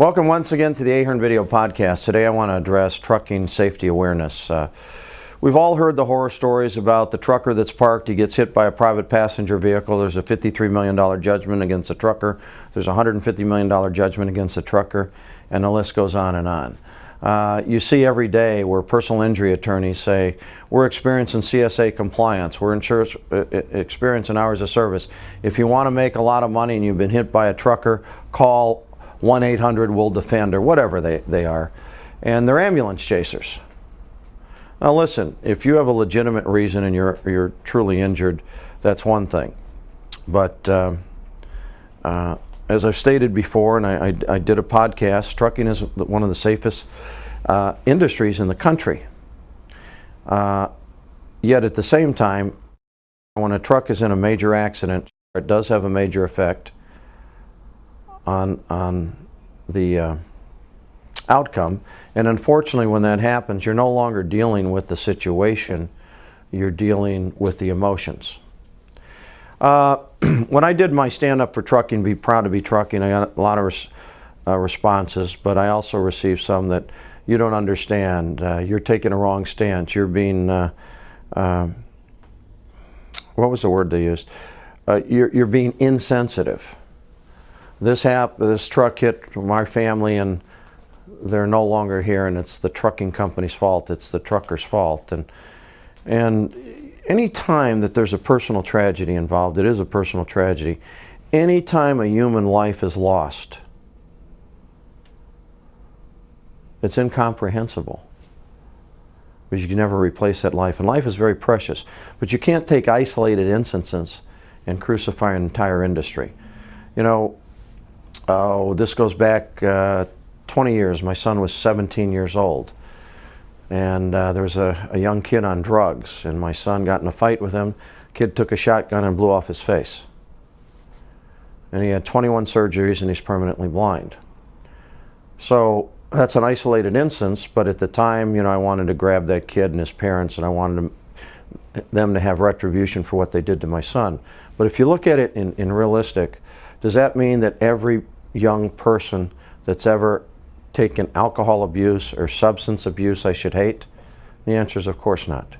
Welcome once again to the Ahern Video Podcast. Today I want to address trucking safety awareness. We've all heard the horror stories about the trucker that's parked. He gets hit by a private passenger vehicle. There's a $53 million judgment against the trucker. There's a $150 million judgment against the trucker. And the list goes on and on. You see every day where personal injury attorneys say, we're experiencing CSA compliance. We're experiencing hours of service. If you want to make a lot of money and you've been hit by a trucker, call 1-800-WILL-DEFEND or whatever they are. And they're ambulance chasers. Now listen, if you have a legitimate reason and you're truly injured, that's one thing. But as I've stated before, and I did a podcast, trucking is one of the safest industries in the country. Yet at the same time, when a truck is in a major accident, it does have a major effect on the outcome. And unfortunately, when that happens, you're no longer dealing with the situation, you're dealing with the emotions. When I did my stand-up for trucking, Be Proud to Be Trucking, I got a lot of responses, but I also received some that you don't understand, you're taking a wrong stance, you're being, what was the word they used? You're being insensitive. This truck hit my family and they're no longer here, and it's the trucking company's fault, it's the trucker's fault. And any time that there's a personal tragedy involved, it is a personal tragedy. Any time a human life is lost, it's incomprehensible. Because you can never replace that life, and life is very precious. But you can't take isolated instances and crucify an entire industry. You know, this goes back 20 years. My son was 17 years old. And there was a young kid on drugs, and my son got in a fight with him. Kid took a shotgun and blew off his face. And he had 21 surgeries, and he's permanently blind. So that's an isolated instance, but at the time, you know, I wanted to grab that kid and his parents, and I wanted them to have retribution for what they did to my son. But if you look at it in realistic, does that mean that every young person that's ever taken alcohol abuse or substance abuse I should hate? The answer is of course not.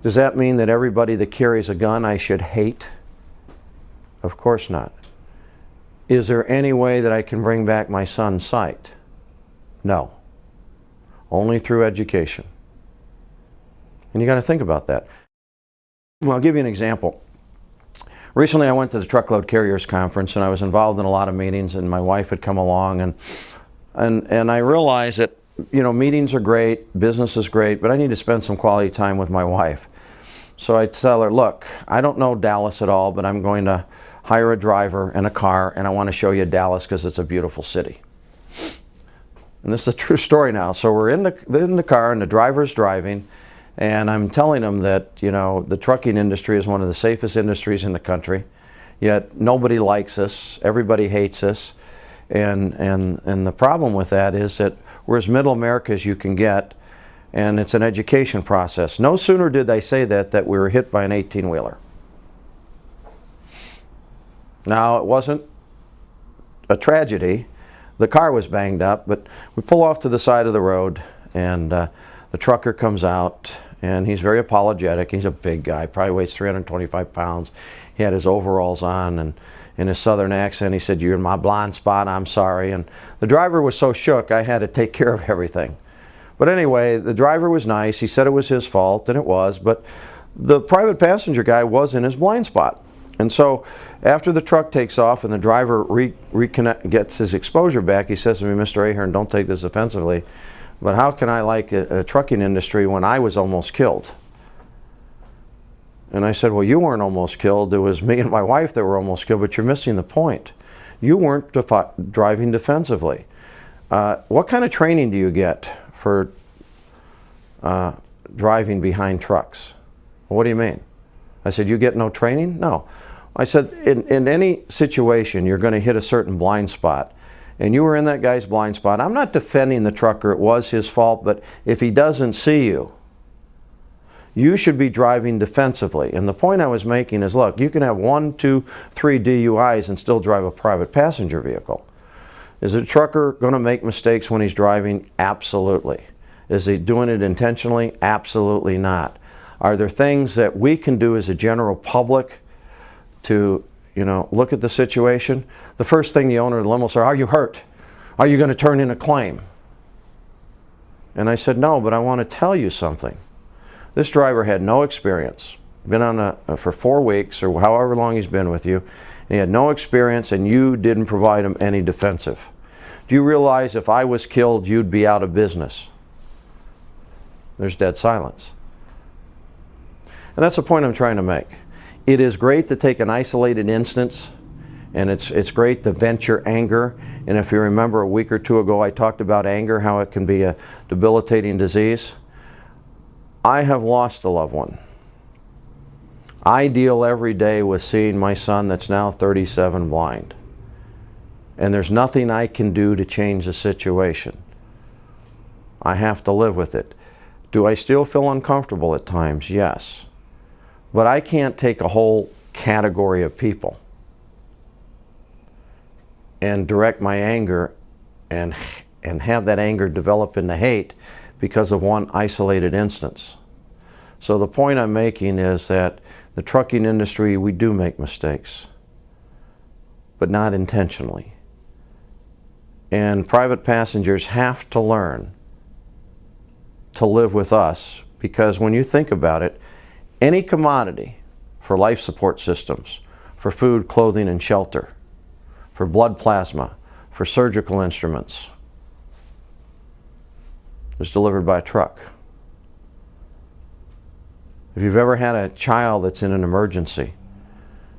Does that mean that everybody that carries a gun I should hate? Of course not. Is there any way that I can bring back my son's sight? No. Only through education. And you got to think about that. Well, I'll give you an example. Recently I went to the Truckload Carriers Conference, and I was involved in a lot of meetings, and my wife had come along, and I realized that, you know, meetings are great, business is great, but I need to spend some quality time with my wife. So I tell her, look, I don't know Dallas at all, but I'm going to hire a driver and a car, and I want to show you Dallas because it's a beautiful city. And this is a true story now. So we're in the car, and the driver's driving, and I'm telling him that, you know, the trucking industry is one of the safest industries in the country, yet nobody likes us, everybody hates us. And the problem with that is that we're as middle America as you can get, and it's an education process. No sooner did I say that we were hit by an 18-wheeler. Now, it wasn't a tragedy. The car was banged up, but we pull off to the side of the road, and the trucker comes out, and he's very apologetic. He's a big guy, probably weighs 325 pounds. He had his overalls on, and in his southern accent, he said, "You're in my blind spot, I'm sorry." And the driver was so shook, I had to take care of everything. But anyway, the driver was nice. He said it was his fault, and it was, but the private passenger guy was in his blind spot. And so after the truck takes off and the driver gets his exposure back, he says to me, "Mr. Ahern, don't take this offensively, but how can I like a trucking industry when I was almost killed?" And I said, "Well, you weren't almost killed. It was me and my wife that were almost killed, but you're missing the point. You weren't driving defensively. What kind of training do you get for driving behind trucks?" "Well, what do you mean?" I said, "You get no training?" "No." I said, in any situation, you're going to hit a certain blind spot. And you were in that guy's blind spot. I'm not defending the trucker. It was his fault. But if he doesn't see you, you should be driving defensively. And the point I was making is, look, you can have 1, 2, 3 DUIs and still drive a private passenger vehicle. Is a trucker going to make mistakes when he's driving? Absolutely. Is he doing it intentionally? Absolutely not. Are there things that we can do as a general public to, look at the situation? The first thing the owner of the limo said, "Are you hurt? Are you going to turn in a claim?" And I said, "No, but I want to tell you something. This driver had no experience. Been on for 4 weeks or however long he's been with you. And he had no experience, and you didn't provide him any defensive. Do you realize if I was killed, you'd be out of business?" There's dead silence. And that's the point I'm trying to make. It is great to take an isolated instance, and it's great to vent your anger. And if you remember a week or two ago, I talked about anger, how it can be a debilitating disease. I have lost a loved one. I deal every day with seeing my son that's now 37 blind. And there's nothing I can do to change the situation. I have to live with it. Do I still feel uncomfortable at times? Yes. But I can't take a whole category of people and direct my anger and have that anger develop into hate because of one isolated instance. So the point I'm making is that the trucking industry, we do make mistakes, but not intentionally. And private passengers have to learn to live with us, because when you think about it, any commodity for life support systems, for food, clothing, and shelter, for blood plasma, for surgical instruments, is delivered by a truck. If you've ever had a child that's in an emergency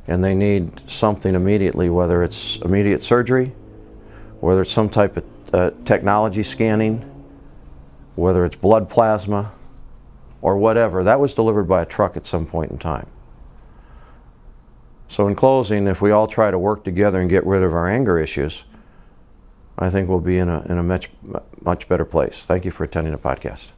and they need something immediately, whether it's immediate surgery, whether it's some type of technology scanning, whether it's blood plasma, or whatever, that was delivered by a truck at some point in time. So in closing, if we all try to work together and get rid of our anger issues, I think we'll be in a much better place. Thank you for attending the podcast.